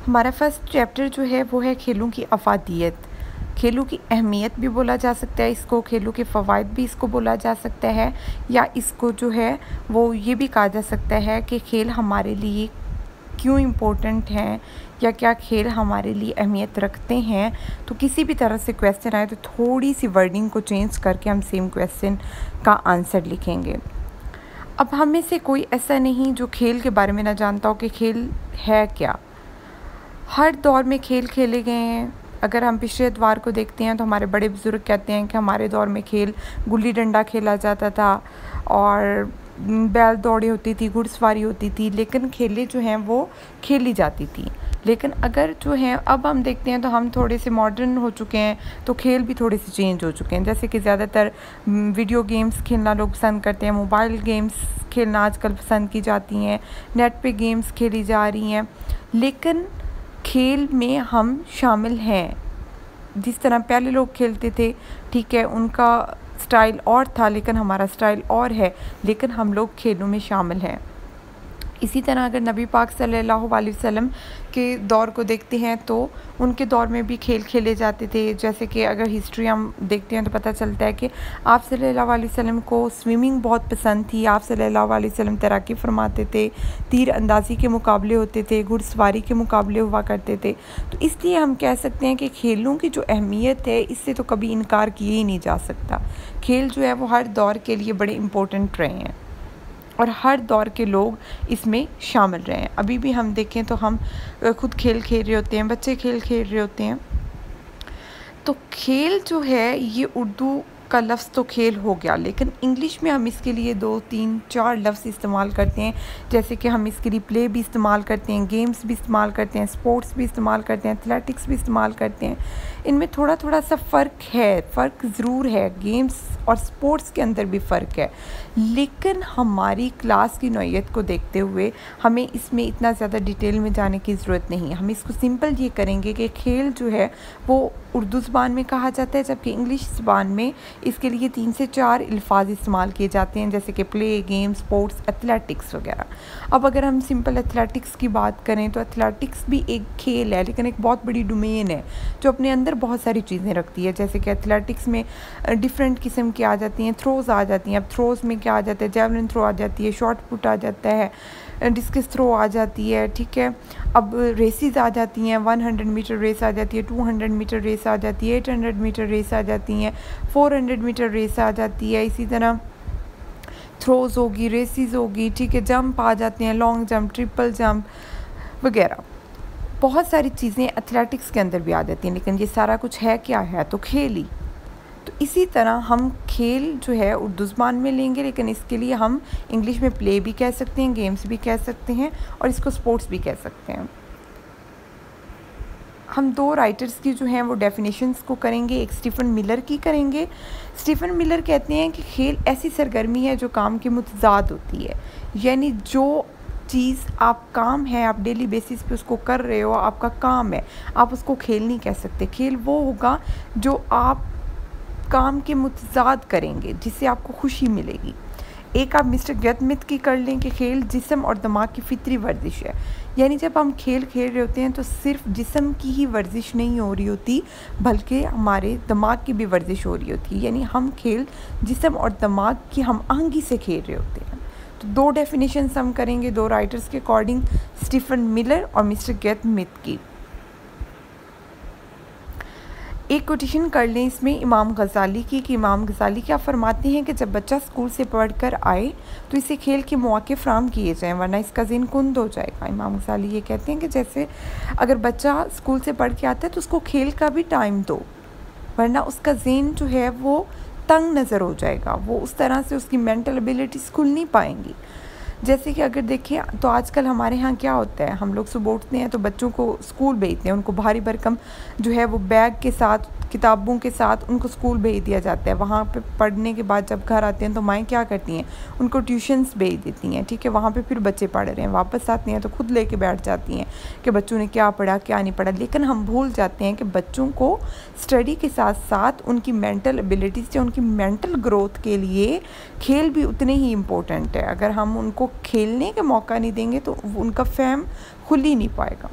हमारा first chapter जो है वो है खेलों की अफादियत। खेलों की अहमियत भी बोला जा सकता है इसको, खेलों के फ़वाइद भी इसको बोला जा सकता है, या इसको जो है वो ये भी कहा जा सकता है कि खेल हमारे लिए क्यों इम्पोर्टेंट हैं, या क्या खेल हमारे लिए अहमियत रखते हैं। तो किसी भी तरह से क्वेश्चन आए तो थोड़ी सी वर्डिंग को चेंज करके हम सेम क्वेश्चन का आंसर लिखेंगे। अब हम में से कोई ऐसा नहीं जो खेल के बारे में ना जानता हो कि खेल है क्या। हर दौर में खेल खेले गए हैं। अगर हम पिछले अतवार को देखते हैं तो हमारे बड़े बुज़ुर्ग कहते हैं कि हमारे दौर में खेल गुल्ली डंडा खेला जाता था और बैल दौड़ी होती थी, घुड़सवारी होती थी, लेकिन खेलें जो हैं वो खेली जाती थी। लेकिन अगर जो है अब हम देखते हैं तो हम थोड़े से मॉडर्न हो चुके हैं, तो खेल भी थोड़े से चेंज हो चुके हैं। जैसे कि ज़्यादातर वीडियो गेम्स खेलना लोग पसंद करते हैं, मोबाइल गेम्स खेलना आजकल पसंद की जाती हैं, नेट पे गेम्स खेली जा रही हैं। लेकिन खेल में हम शामिल हैं। जिस तरह पहले लोग खेलते थे, ठीक है, उनका स्टाइल और था, लेकिन हमारा स्टाइल और है, लेकिन हम लोग खेलों में शामिल हैं। इसी तरह अगर नबी पाक सल्लल्लाहु अलैहि वसल्लम के दौर को देखते हैं तो उनके दौर में भी खेल खेले जाते थे। जैसे कि अगर हिस्ट्री हम देखते हैं तो पता चलता है कि आप सल्लल्लाहु अलैहि वसल्लम को स्विमिंग बहुत पसंद थी। आप सल्लल्लाहु अलैहि वसल्लम तैराकी फरमाते थे, तीर अंदाज़ी के मुकाबले होते थे, घुड़सवारी के मुकाबले हुआ करते थे। तो इसलिए हम कह सकते हैं कि खेलों की जो अहमियत है इससे तो कभी इनकार किया ही नहीं जा सकता। खेल जो है वो हर दौर के लिए बड़े इम्पोर्टेंट रहे हैं और हर दौर के लोग इसमें शामिल रहे हैं। अभी भी हम देखें तो हम खुद खेल खेल रहे होते हैं, बच्चे खेल खेल रहे होते हैं। तो खेल जो है ये उर्दू का लफ्ज़ तो खेल हो गया, लेकिन इंग्लिश में हम इसके लिए 2, 3, 4 लफ्ज़ इस्तेमाल करते हैं। जैसे कि हम इसके लिए प्ले भी इस्तेमाल करते हैं, गेम्स भी इस्तेमाल करते हैं, स्पोर्ट्स भी इस्तेमाल करते हैं, एथलेटिक्स भी इस्तेमाल करते हैं। इनमें थोड़ा थोड़ा सा फ़र्क है, फ़र्क ज़रूर है, गेम्स और स्पोर्ट्स के अंदर भी फ़र्क है। लेकिन हमारी क्लास की नौइयत को देखते हुए हमें इसमें इतना ज़्यादा डिटेल में जाने की ज़रूरत नहीं। हम इसको सिंपल ये करेंगे कि खेल जो है वो उर्दू ज़बान में कहा जाता है, जबकि इंग्लिश ज़बान में इसके लिए 3 से 4 अल्फाज इस्तेमाल किए जाते हैं, जैसे कि प्ले, गेम, स्पोर्ट्स, एथलेटिक्स वगैरह। अब अगर हम सिंपल एथलेटिक्स की बात करें तो एथलेटिक्स भी एक खेल है, लेकिन एक बहुत बड़ी डोमेन है जो अपने अंदर बहुत सारी चीज़ें रखती है। जैसे कि एथलेटिक्स में डिफरेंट किस्म की आ जाती हैं, थ्रोज़ आ जाती हैं। अब थ्रोज़ में क्या आ जाता है, जेवलिन थ्रो आ जाती है, शॉर्ट पुट आ जाता है, डिस्कस थ्रो आ जाती है, ठीक है। अब रेसेस आ जाती हैं, 100 मीटर रेस आ जाती है, 200 मीटर रेस आ जाती है, 800 मीटर रेस आ जाती हैं, 400 मीटर रेस आ जाती है। इसी तरह थ्रोज़ होगी, रेसेस होगी, ठीक है, जंप आ जाते हैं, लॉन्ग जंप, ट्रिपल जंप वगैरह। बहुत सारी चीज़ें एथलेटिक्स के अंदर भी आ जाती हैं, लेकिन ये सारा कुछ है क्या है, तो खेल ही। तो इसी तरह हम खेल जो है उर्दू ज़बान में लेंगे, लेकिन इसके लिए हम इंग्लिश में प्ले भी कह सकते हैं, गेम्स भी कह सकते हैं और इसको स्पोर्ट्स भी कह सकते हैं। हम 2 राइटर्स की जो हैं वो डेफिनेशंस को करेंगे। एक स्टीफन मिलर की करेंगे। स्टीफन मिलर कहते हैं कि खेल ऐसी सरगर्मी है जो काम के मुतज़ाद होती है, यानी जो चीज़ आप काम है, आप डेली बेसिस पे उसको कर रहे हो, आपका काम है, आप उसको खेल नहीं कह सकते। खेल वो होगा जो आप काम के मुतज़ाद करेंगे, जिससे आपको खुशी मिलेगी। एक आप मिस्टर गैथमिथ की कर लें कि खेल जिस्म और दिमाग की फितरी वर्जिश है, यानी जब हम खेल खेल रहे होते हैं तो सिर्फ जिस्म की ही वर्जिश नहीं हो रही होती, बल्कि हमारे दिमाग की भी वर्जिश हो रही होती है। यानी हम खेल जिस्म और दिमाग की हम आहंगी से खेल रहे होते हैं। तो 2 डेफिनेशंस हम करेंगे 2 राइटर्स के अकॉर्डिंग, स्टीफन मिलर और मिस्टर गैथमिथ की। एक कोटेशन कर लें इसमें इमाम गज़ाली की, कि इमाम गज़ाली क्या फरमाते हैं कि जब बच्चा स्कूल से पढ़ कर आए तो इसे खेल के मौके फ़राहम किए जाएँ, वरना इसका ज़हन कुंद हो जाएगा। इमाम गज़ाली ये कहते हैं कि जैसे अगर बच्चा स्कूल से पढ़ के आता है तो उसको खेल का भी टाइम दो, वरना उसका ज़हन जो है वो तंग नज़र हो जाएगा, वो उस तरह से उसकी मेंटल एबिलिटीज़ खुल नहीं पाएंगी। जैसे कि अगर देखें तो आजकल हमारे यहाँ क्या होता है, हम लोग सुबह उठते हैं तो बच्चों को स्कूल भेजते हैं, उनको भारी भरकम जो है वो बैग के साथ, किताबों के साथ उनको स्कूल भेज दिया जाता है। वहाँ पे पढ़ने के बाद जब घर आते हैं तो माएँ क्या करती हैं, उनको ट्यूशन्स भेज देती हैं, ठीक है। वहाँ पे फिर बच्चे पढ़ रहे हैं, वापस आते हैं तो खुद लेके बैठ जाती हैं कि बच्चों ने क्या पढ़ा क्या नहीं पढ़ा। लेकिन हम भूल जाते हैं कि बच्चों को स्टडी के साथ साथ उनकी मेंटल एबिलिटीज़ या उनकी मेंटल ग्रोथ के लिए खेल भी उतने ही इम्पोर्टेंट है। अगर हम उनको खेलने का मौका नहीं देंगे तो उनका फ़हम खुल ही नहीं पाएगा।